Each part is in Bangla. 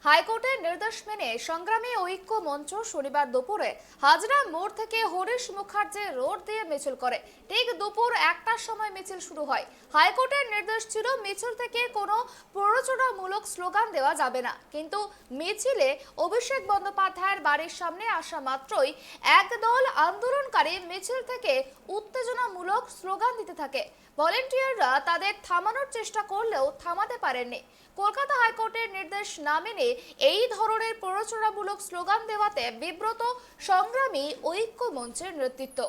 হাইকোর্টের নির্দেশ মেনে সংগ্রামী ঐক্য মঞ্চ শনিবার দুপুরে হাজরা মোড় থেকে হরিশ মুখার্জি রোড দিয়ে মিছিল করে। ঠিক দুপুর 1টার সময় মিছিল শুরু হয়। হাইকোর্টের নির্দেশ ছিল মিছিল থেকে কোনো প্ররোচনামূলক স্লোগান দেওয়া যাবে না, কিন্তু মিছিলে অভিষেক বন্দ্যোপাধ্যায়ের বাড়ির সামনে আসা মাত্রই একদল আন্দোলনকারী মিছিল থেকে উত্তেজনামূলক স্লোগান দিতে থাকে। ভলেন্টিয়াররা তাদের থামানোর চেষ্টা করলেও থামাতে পারেননি। কলকাতা হাইকোর্টের নির্দেশ না মেনে এই ধরনের প্ররোচনামূলক স্লোগান দেওয়াতে বিব্রত সংগ্রামী ঐক্য মঞ্চের নেতৃত্ব।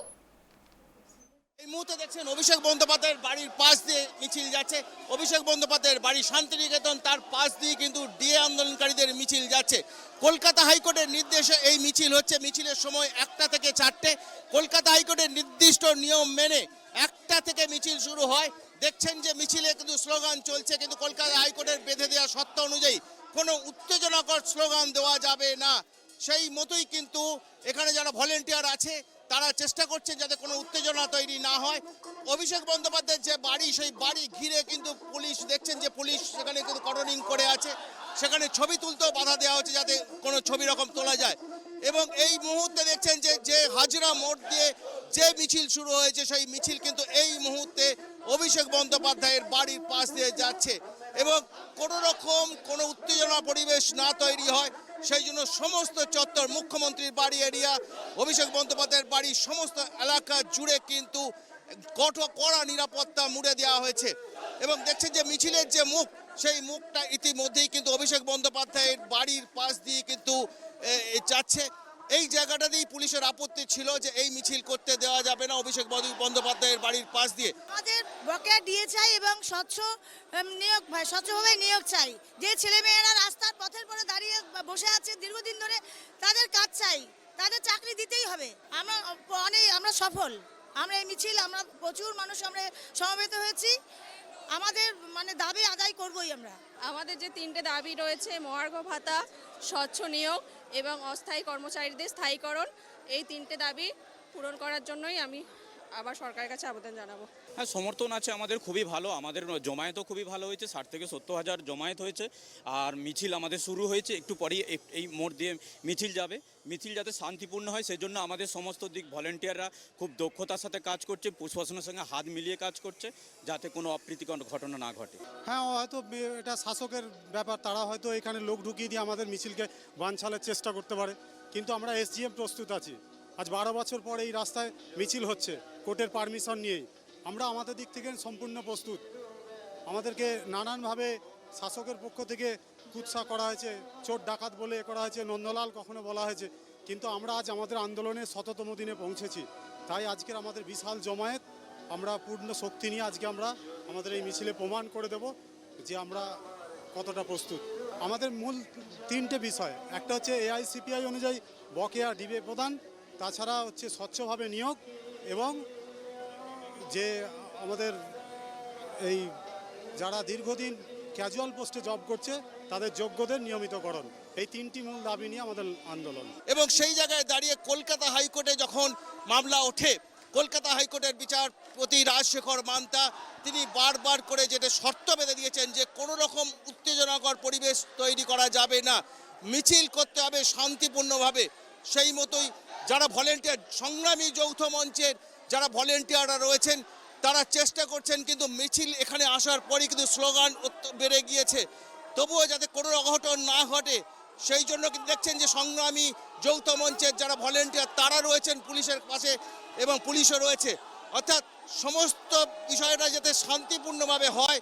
এই মুহূর্তে দেখছেন অভিষেক বন্দ্যোপাধ্যায়ের বাড়ির পাশ দিয়ে মিছিল যাচ্ছে। অভিষেক বন্দ্যোপাধ্যায়ের বাড়ি শান্তিনিকেতন, তার পাশ দিয়ে কিন্তু ডিএ আন্দোলনকারীদের মিছিল যাচ্ছে। কলকাতা হাইকোর্টের নির্দেশে এই মিছিল হচ্ছে। মিছিলের সময় 1টা থেকে 4টে। কলকাতা হাইকোর্টের নির্দিষ্ট নিয়ম মেনে 1টা থেকে মিছিল শুরু হয়। দেখছেন যে মিছিলে কিন্তু স্লোগান চলছে, কিন্তু কলকাতা হাইকোর্টের বেঁধে দেওয়া সত্তা অনুযায়ী কোনো উত্তেজনাকর স্লোগান দেওয়া যাবে না। সেই মতোই কিন্তু এখানে যারা ভলেন্টিয়ার আছে তারা চেষ্টা করছেন যাতে কোনো উত্তেজনা তৈরি না হয়। অভিষেক বন্দ্যোপাধ্যায়ের যে বাড়ি, সেই বাড়ি ঘিরে কিন্তু পুলিশ, দেখছেন যে পুলিশ সেখানে কিন্তু কর্ডনিং করে আছে। সেখানে ছবি তুলতেও বাধা দেওয়া হচ্ছে যাতে কোনো ছবি রকম তোলা যায়। এবং এই মুহূর্তে দেখছেন যে হাজরা মোড় দিয়ে যে মিছিল শুরু হয়েছে, সেই মিছিল কিন্তু এই মুহূর্তে অভিষেক বন্দ্যোপাধ্যায়ের বাড়ির পাশ দিয়ে যাচ্ছে। এবং কোনো রকম কোনো উত্তেজনা পরিবেশ না তৈরি হয় সেই জন্য সমস্ত চত্বর, মুখ্যমন্ত্রীর বাড়ি এরিয়া, অভিষেক বন্দ্যোপাধ্যায়ের বাড়ির সমস্ত এলাকা জুড়ে কিন্তু কড়া নিরাপত্তা মুড়ে দেওয়া হয়েছে। এবং দেখছেন যে মিছিলের যে মুখ, সেই মুখটা ইতিমধ্যেই কিন্তু অভিষেক বন্দ্যোপাধ্যায়ের বাড়ির পাশ দিয়ে কিন্তু যাচ্ছে। এই জায়গাটাতেই পুলিশের আপত্তি ছিল যে এই মিছিল করতে দেওয়া যাবে না অভিষেক বন্দ্যোপাধ্যায়ের বাড়ির পাশ দিয়ে। আমাদের বকেয়া দিয়ে চাই এবং স্বচ্ছভাবে নিয়োগ চাই। যে ছেলেমেয়েরা রাস্তার পথের পরে দাঁড়িয়ে বসে আছে দীর্ঘদিন ধরে, তাদের কাজ চাই, তাদের চাকরি দিতেই হবে। আমরা সফল। আমরা এই মিছিল, আমরা প্রচুর মানুষ আমরা সমবেত হয়েছি। আমাদের দাবি আদায় করবই আমরা। আমাদের যে 3টে দাবি রয়েছে, মহার্ঘ ভাতা, স্বচ্ছ নিয়োগ এবং অস্থায়ী কর্মচারীদের স্থায়ীকরণ, এই 3টে দাবি পূরণ করার জন্যই আমি আবার সরকারের কাছে আবেদন জানাবো। হ্যাঁ, সমর্থন আছে আমাদের খুবই ভালো। আমাদের জমায়েতও খুবই ভালো হয়েছে, 60 থেকে 70 হাজার জমায়েত হয়েছে। আর মিছিল আমাদের শুরু হয়েছে, একটু পরেই এই মোড় দিয়ে মিছিল যাবে। মিছিল যাতে শান্তিপূর্ণ হয় সেজন্য আমাদের সমস্ত দিক ভলেন্টিয়াররা খুব দক্ষতার সাথে কাজ করছে, প্রশাসনের সঙ্গে হাত মিলিয়ে কাজ করছে যাতে কোনো অপ্রীতিকর ঘটনা না ঘটে। হ্যাঁ, হয়তো এটা শাসকের ব্যাপার, তারা হয়তো এখানে লোক ঢুকিয়ে দিয়ে আমাদের মিছিলকে বানচালের চেষ্টা করতে পারে, কিন্তু আমরা এসডিএম প্রস্তুত আছি। আজ 12 বছর পর এই রাস্তায় মিছিল হচ্ছে কোর্টের পারমিশন নিয়েই। আমরা আমাদের দিক থেকে সম্পূর্ণ প্রস্তুত। আমাদেরকে নানানভাবে শাসকের পক্ষ থেকে কুৎসা করা হয়েছে, চোর ডাকাত বলে করা হয়েছে, নন্দলাল কখনো বলা হয়েছে, কিন্তু আমরা আজ আমাদের আন্দোলনের 100তম দিনে পৌঁছেছি। তাই আজকের আমাদের বিশাল জমায়েত, আমরা পূর্ণ শক্তি নিয়ে আজকে আমরা আমাদের এই মিছিলে প্রমাণ করে দেব যে আমরা কতটা প্রস্তুত। আমাদের মূল 3টে বিষয়, একটা হচ্ছে এআইসিপিআই অনুযায়ী বকেয়া ডিএ প্রদান, তাছাড়া হচ্ছে স্বচ্ছভাবে নিয়োগ এবং যে আমাদের এই যারা দীর্ঘদিন ক্যাজুয়াল পোস্টে জব করছে তাদের যোগ্যদের নিয়মিতকরণ। এই 3টি মূল দাবি নিয়ে আমাদের আন্দোলন। এবং সেই জায়গায় দাঁড়িয়ে কলকাতা হাইকোর্টে যখন মামলা ওঠে, কলকাতা হাইকোর্টের বিচারপতি রাজশেখর মান্তা তিনি বারবার করে যেটা শর্ত বেঁধে দিয়েছেন যে কোনো রকম উত্তেজনাকর পরিবেশ তৈরি করা যাবে না, মিছিল করতে হবে শান্তিপূর্ণভাবে। সেই মতোই যারা ভলেন্টিয়ার, সংগ্রামী যৌথ মঞ্চের যারা ভলেন্টিয়াররা রয়েছেন তারা চেষ্টা করছেন, কিন্তু মিছিল এখানে আসার পরই কিন্তু স্লোগান বেড়ে গিয়েছে। তবুও যাতে কোনো অঘটন না ঘটে সেই জন্য কিন্তু দেখছেন যে সংগ্রামী যৌথ মঞ্চের যারা ভলেন্টিয়ার তারা রয়েছেন পুলিশের পাশে এবং পুলিশও রয়েছে। অর্থাৎ সমস্ত বিষয়টা যাতে শান্তিপূর্ণভাবে হয়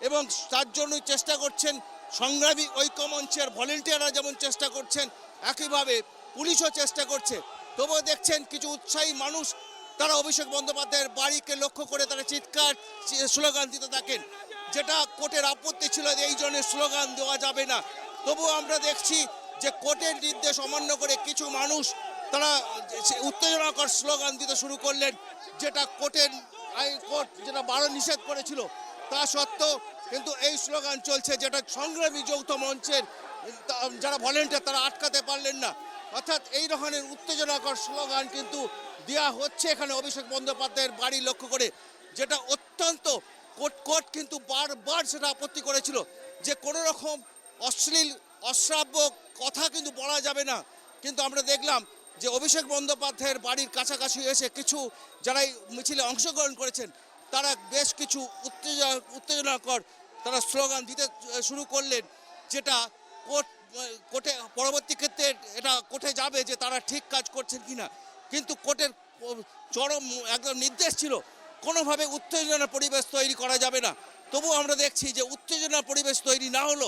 এবং তার জন্যই চেষ্টা করছেন সংগ্রামী ঐক্য মঞ্চের ভলেন্টিয়াররা, যেমন চেষ্টা করছেন একইভাবে পুলিশও চেষ্টা করছে। তবুও দেখছেন কিছু উৎসাহী মানুষ তারা অভিষেক বন্দ্যোপাধ্যায়ের বাড়িকে লক্ষ্য করে তারা চিৎকার স্লোগান দিতে থাকেন, যেটা কোর্টের আপত্তি ছিল যে এই ধরনের স্লোগান দেওয়া যাবে না। তবুও আমরা দেখছি যে কোর্টের নির্দেশ অমান্য করে কিছু মানুষ তারা উত্তেজনাকর স্লোগান দিতে শুরু করলেন, যেটা কোর্ট যেটা বারণ নিষেধ করেছিল। তা সত্ত্বেও কিন্তু এই স্লোগান চলছে, যেটা সংগ্রামী যৌথ মঞ্চের যারা ভলেন্টিয়ার তারা আটকাতে পারলেন না। অর্থাৎ এই ধরনের উত্তেজনাকর স্লোগান কিন্তু দেওয়া হচ্ছে এখানে অভিষেক বন্দ্যোপাধ্যায়ের বাড়ি লক্ষ্য করে, যেটা অত্যন্ত কোর্ট কিন্তু বারবার সেটা আপত্তি করেছিল যে কোনো রকম অশ্লীল অশ্রাব্য কথা কিন্তু বলা যাবে না, কিন্তু আমরা দেখলাম যে অভিষেক বন্দ্যোপাধ্যায়ের বাড়ির কাছাকাছি এসে কিছু যারা এই মিছিলে অংশগ্রহণ করেছেন তারা বেশ কিছু উত্তেজনাকর তারা স্লোগান দিতে শুরু করলেন, যেটা কোর্টে পরবর্তী ক্ষেত্রে এটা কোর্টে যাবে যে তারা ঠিক কাজ করছেন কিনা। কিন্তু কোর্টের চরম একদম নির্দেশ ছিল কোনোভাবে উত্তেজনার পরিবেশ তৈরি করা যাবে না। তবুও আমরা দেখছি যে উত্তেজনার পরিবেশ তৈরি না হলো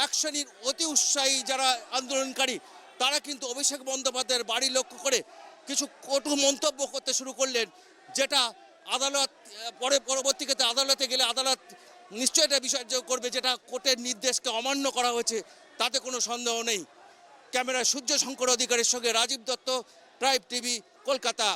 এক শ্রেণীর অতি উৎসাহী যারা আন্দোলনকারী তারা কিন্তু অভিষেক বন্দ্যোপাধ্যায়ের বাড়ি লক্ষ্য করে কিছু কটু মন্তব্য করতে শুরু করলেন, যেটা আদালত পরবর্তী ক্ষেত্রে আদালতে গেলে আদালত নিশ্চয়ই এটা বিচার্য করবে, যেটা কোর্টের নির্দেশকে অমান্য করা হয়েছে তাতে কোনো সন্দেহ নেই। ক্যামেরায় সূর্য শঙ্কর অধিকারীর সঙ্গে রাজীব দত্ত, ট্রাইব টিভি, কলকাতা।